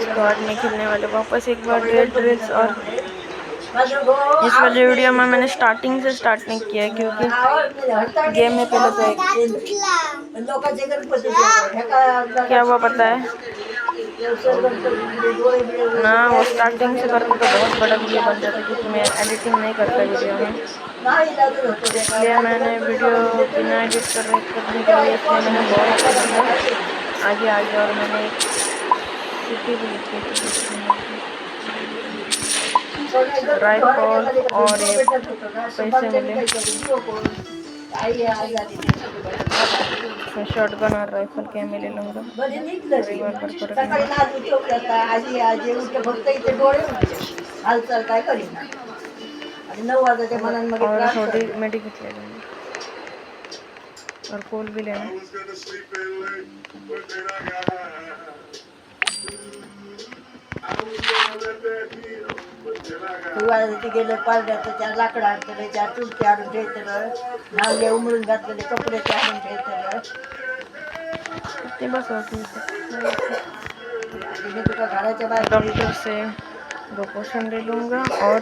Squad में खेलने वाले वापस एक बार ड्रिल्स। और इस वाले वीडियो में मैंने स्टार्टिंग से स्टार्ट नहीं किया है क्योंकि गेम में पहले तो एक क्या हुआ पता है ना, वो स्टार्टिंग से करते तो बहुत बड़ा वीडियो बन जाता क्योंकि मैं एडिटिंग नहीं करता वीडियो में, इसलिए मैंने वीडियो बिना एडिट करने के लिए इसलिए मैंने बहुत आगे और मैंने एक सिटी भी लिखी थी राइफल और एक पैसे मिले, शॉटगन और राइफल क्या मिले लूँगा। और थोड़ी मेडिकेट ले लूँगी और कोल भी लेना। गेले पारड्याचं त्या लाकडं आणलेले, त्या चुलती आणून ठेवलेलं, नांगे उमळून घातलेले कपडे ते आणून ठेवलेलं. ते बस होती मी तुका घराच्या बाहेर डॉक्टर से 2 पोशन ले लूँगा और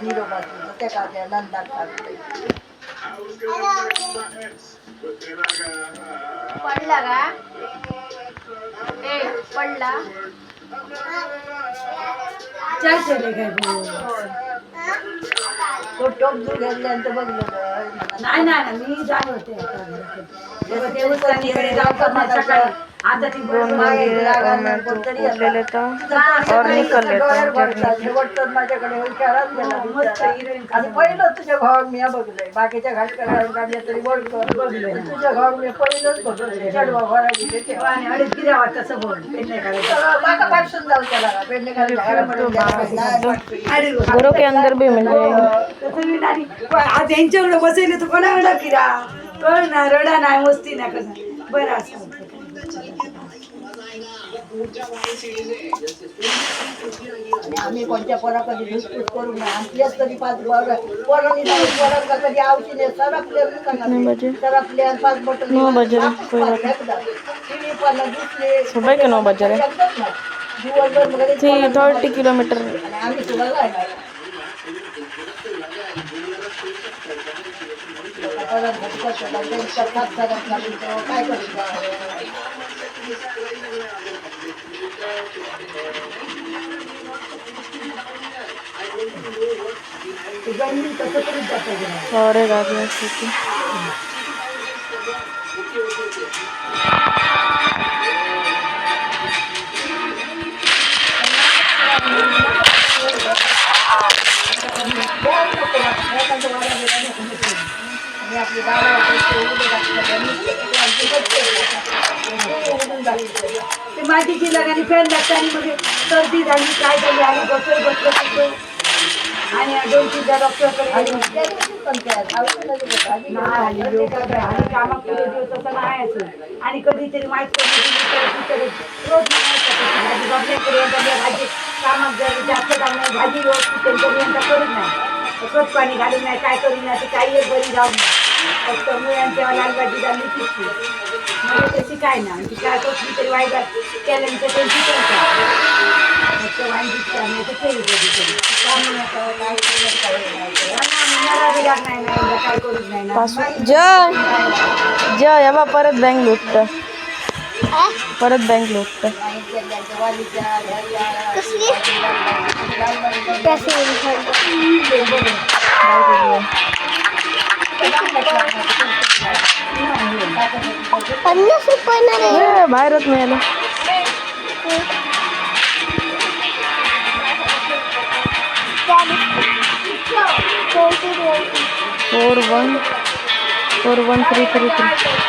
निरोपासून ते का त्या नंदात पडला का पडला चार ठेवले काय तो टोप दूर घेतल्यानंतर बघलं नाही मी जाण होते आता ती ले लेता और निकल लेता माझ्याकडे आणि पहिलं तुझ्या भावात मी बघलंय, बाकीच्या घाटकऱ्या तरी बोलतो तुझ्या भावात मी पहिलंच बघलंय. चढवा भरायची तसं बोल माका पाठसून जाऊ त्याला पेडणे घरों के अंदर भी मिल जाएगा। आज यांच्याकडे बसले तर कोणाकडे किरा कळ ना रडा नाही मस्ती ना कसं बरं असं आम्ही कोणत्या पोराकडे धुसफूस करू नये. आपल्याच तरी 5 पोरांनी पोरांना कधी आवशीने सरपले सरपले 5 बॉटल 9 बज रहे सुबह के 9 बज रहे 30 किलोमीटर। आम्ही तुम्हाला काय करू और एक आदमी सीखी मातीची लगानी फॅन लागताना मध्ये सर्दी झाली काय झाली आणि बसलो आणि 2-3 डॉक्टरकडे आणि कामापुढे दिवस असं नाही असं आणि कधीतरी माहीत रोज आपल्याकडे भाजी कामात जर जास्त भाजी हॉस्पिटल करून यंदा करत नाही, खत पाणी घालून नाही, काय करू नाही, ते काही एक बरी जाऊ नाही. फक्त मुलांच्या लालबाजी झाली तिची म्हणजे त्याची काय ना ती काय कसली तरी वाईट केल्यानंतर त्यांची फक्त वाईट आणि ते केली कधीतरी काय करूच नाही ना जय याबा परत बँक लुटतं परत बँक लुटतं बाहेरच मिळालं 414333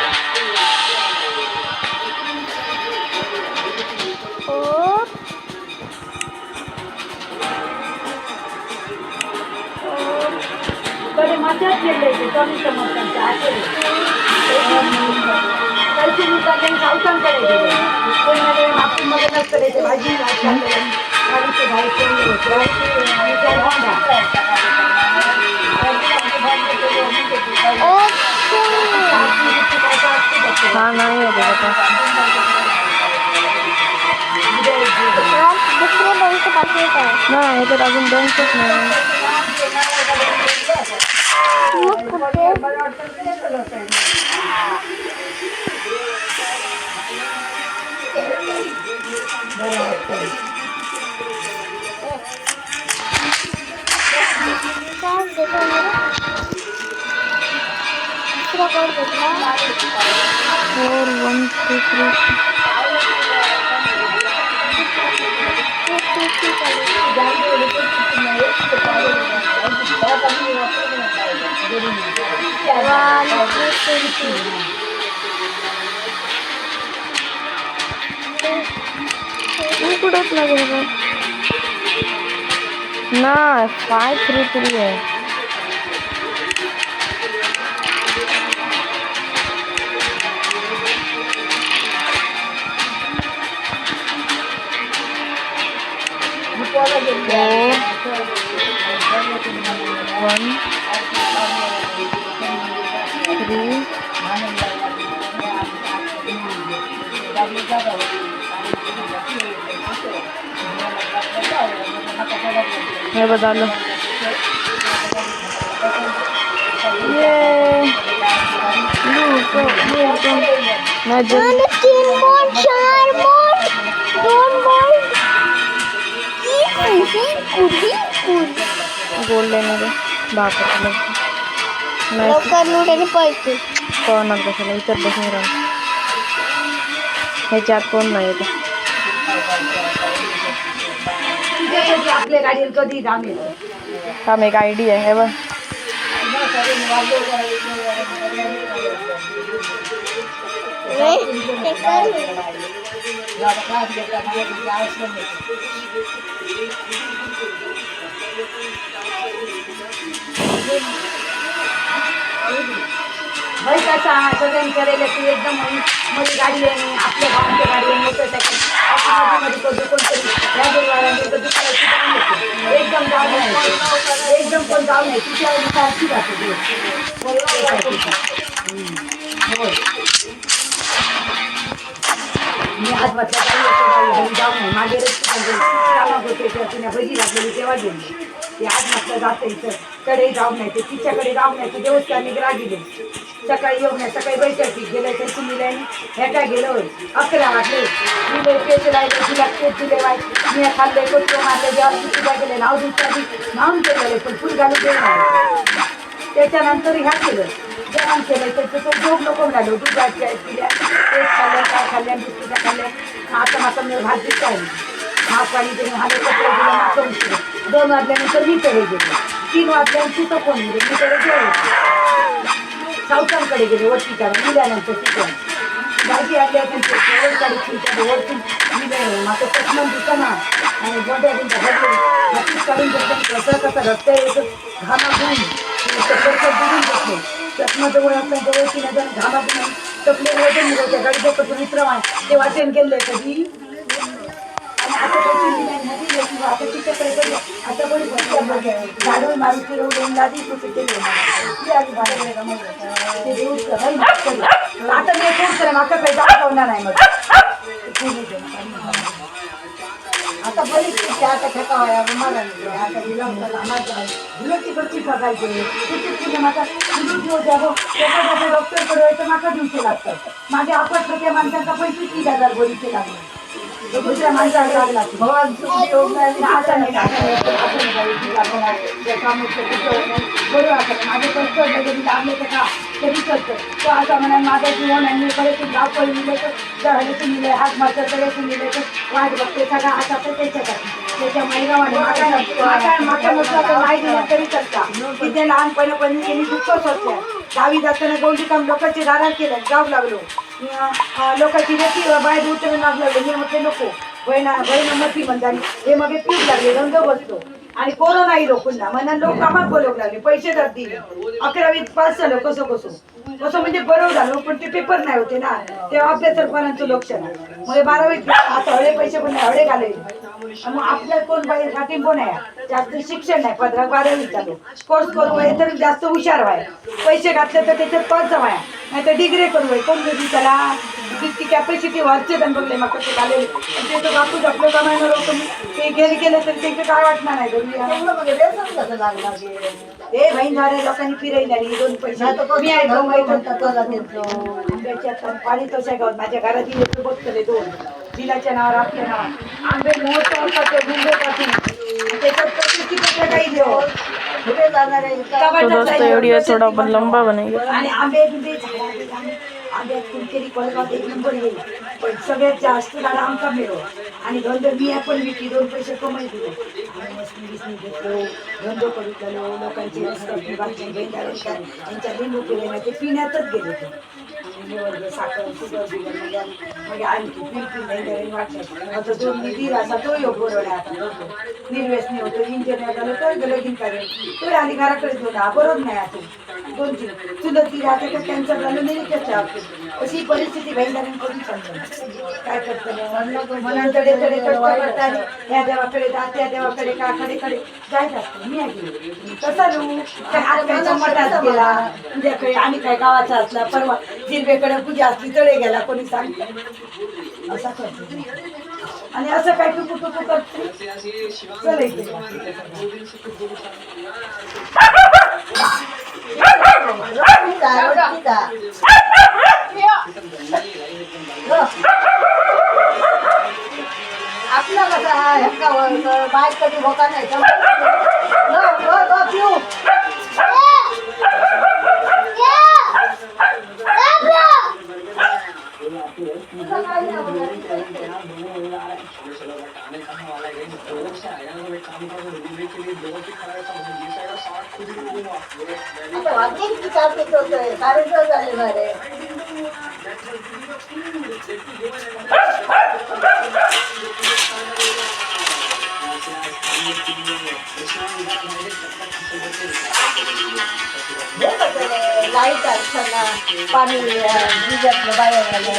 हाँ नहीं है नाही तर अजून बंकच नाही. मला वाटतं ते लोक आहे. बरं वाटतं. Four one three three. कुठंच लागेल ना. 533 आहे. हे बदल गोल्डन बापरे पैसे कोणाला कशाला इतर बसून राहून ह्याच्यात कोण नाही येत. आपल्या गाडीला कधी दाम येतो. थांब एक आयडिया आहे बघ. भाई कसा सगळ्यांनी करायला की एकदम मध्ये गाडी आहे आपल्या गावाची गाडी आहे मोटरसायकल मध्ये कोणतरी एकदम जाऊ नाही एकदम पण जाऊ नाही तिच्या सारखी राहते. मी आज म्हटलं काही जाऊ नाही मागे कामात होते पुण्या भजी लागलेली तेव्हा गेली ते आज म्हटलं जातं इथं कडे जाऊ नाही ते तिच्याकडे जाऊ नाही ते देवस्थानी गेले सकाळी येऊ नये सकाळी बैठकी गेले तर तुम्ही ह्या काय गेलं 11 वाजले दिले पेज लायले तिला पेज दिले मी खाल्ले कोचो मारले जेव्हा तिला गेले नाव दिवसाची नावून केलेले पण फुल घालून देऊ नाही. त्याच्यानंतर ह्या केलं जेवण केलं त्याचं तो जोग नको लागलो दुधाच्या पिल्या पेज खाल्ल्या काय खाल्ल्या बिस्किटा खाल्ल्या आता मात्र मी भाजी खाल्ली हात पाणी देऊन हाले कपडे दिले मात्र उशिरा 2 वाजल्यानंतर मी कडे गेले 3 वाजल्यानंतर तिथं कोण गेले मी कडे जेवण सावकांकडे गेले वरती काढून मुलानंतर तिथं भाजी आल्या त्यांची काढी तुमच्या वरती मिळालं मात्र कसमन दुकान आणि गोंड्या तुमच्या घरले काढून कसं कसं रस्त्या येतं घामा घेऊन बुडून बसले चष्मा जवळ असल्याच्या वरतीला जाऊन घामा घेऊन टपले वजन होत्या गाडी बघतो मित्र ते वाटेन गेले कधी आता आता तिच्याकडे आता कोणी झाडून मारून फिरवून लादी कुठे केले आता मी खूप करेन आता काही दाखवणार नाही मग आता बरीच आता ठेकावाया मला आता तिकडची बघायचे डॉक्टरकडे व्हायचं माका दिवशी लागतात माझे आपट त्या माणसांचा 35,000 गोळीचे लागले दुसऱ्या माणसाला लागला आता नाही बरोबर माझे कष्ट कधी लागले तर का कधी करतो तो असा म्हणा माझा जीवन आणि मी परत गाव पळून दिले तर जळायचं मिळेल हात मारतं तळ्याचं मिळेल तर वाट बघते सगळा आता तर त्याच्यासाठी त्याच्या महिलावाने माका नसला तर नाही दिला तरी करता तिथे लहानपणापर्यंत त्यांनी दुःख सोडल्या गावी जाताना गौंडी काम लोकांचे दारात केलं जाऊ लागलो लोकांची रेती बाहेर उतरून लागलं मी म्हटलं नको बहिणा मती म्हणतानी हे मग पीक लागले रंग बसतो आणि कोरोना ही रोखून म्हणा लोक कामात बोलवू लागले पैसे तर दिले 11वीत पास झालं कसं म्हणजे बरोबर झालं पण ते पेपर नाही होते ना तेव्हा आपल्या सरपंचांचं लक्ष नाही मग 12वीत आता हळे पैसे पण नाही हळे घाले मग आपल्या कोण बाहेर खातीन कोण आहे जास्त शिक्षण नाही 15-12वीत चालू कोर्स करू तर जास्त हुशार व्हाय पैसे घातले तर त्याच्यात पास व्हाय नाही तर डिग्री करू कोण कधी त्याला जितकी कॅपॅसिटी व्हायचे त्यांनी बघले मग ते आलेले ते तर बापूच आपलं कमायणार होतं ते गेले तरी त्यांचे काय वाटणार नाही तेवढं म्हणजे व्यसन कसं लागला गे? ते बहीण झाले लोकांनी फिरायला आणि 2 पैसे नाही तर कोण मी ऐकलं माहित म्हणतात तुला त्यांचं. आंब्याच्या पाणी तशा गावात माझ्या घरात येतो बघतले 2 जिलाच्या नावावर आपल्या नावावर आंबे मोठं गुंबेपासून त्याच्यात प्रतिष्ठित काही देव पुढे जाणारे तो दोस्तों वीडियो थोड़ा बहुत लंबा बनेगा. आणि आंबे आंब्यात कुणकेरी कोळगावात 1 नंबर येईल पण सगळ्यात जास्त झाड आमचा मिळव आणि धंदो मी पण विकली 2 पैसे कमाई दिले आणि मस्ती घेतलो धंदो करू लोकांचे त्यांच्या लिंबू केले नाही ते पिण्यातच गेले ते निवडलं साखर सुगर बिगर म्हणजे आणखी पिन वाटलं आता 2 निधी असा तो योग बरोबर आता निर्व्यसनी होतो इंजिनियर झालं तर लगीन करेल तो आणि घराकडे जोडा बरोबर नाही आता 2-3 चुलती राहते तर कॅन्सर झालं निरीक्षाच्या अशी परिस्थिती बहिणाऱ्यांनी कधी समजलं काय करतं म्हणून तडे कष्ट करतात ह्या देवाकडे त्या देवाकडे काकडे जायच असते मी ऐकली तसा लू काय मठात गेला उद्याकडे आणि काय गावाचा असला परवा जिरबेकडे पूजा असली तळे गेला कोणी सांगते असा करतो आणि असं काय टुकू करते चल इथे आपला कसा ह्या बाईक कधी भोका नाही पिऊ लाईट असताना पाणी भिजतलं बाहेर आलं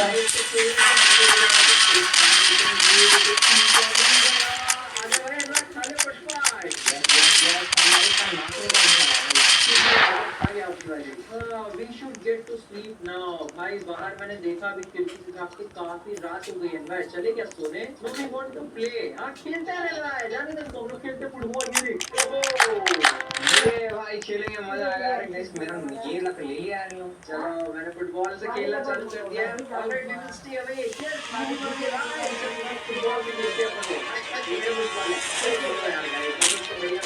We should get to sleep now. भाई बाहर मैंने देखा अभी खिड़की से झाँक के काफी रात हो गई है. मैं चले क्या सोने? No, we want to play. हाँ खेलते रह रहा है. जाने दे तुम लोग खेलते फुटबॉल ये भाई खेलेंगे मजा आएगा. अरे गाइस मेरा ये लग ले लिया यार. चलो मैंने फुटबॉल से खेलना चालू कर दिया. Alright, we will stay away. Yes, football भी खेलते हैं अपन. ये फुटबॉल है. चलो यार गाइस तो बढ़िया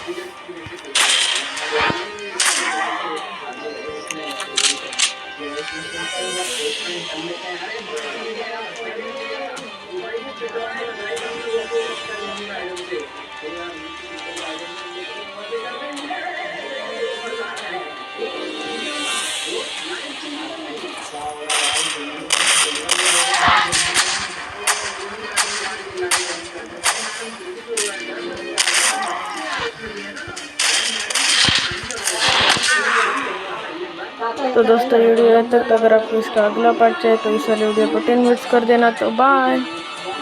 तो दोस्तों वीडियो तक अगर आपको इसका अगला पार्ट चाहिए तो इस वाले वीडियो को 10 मिनट्स कर देना. तो बाय.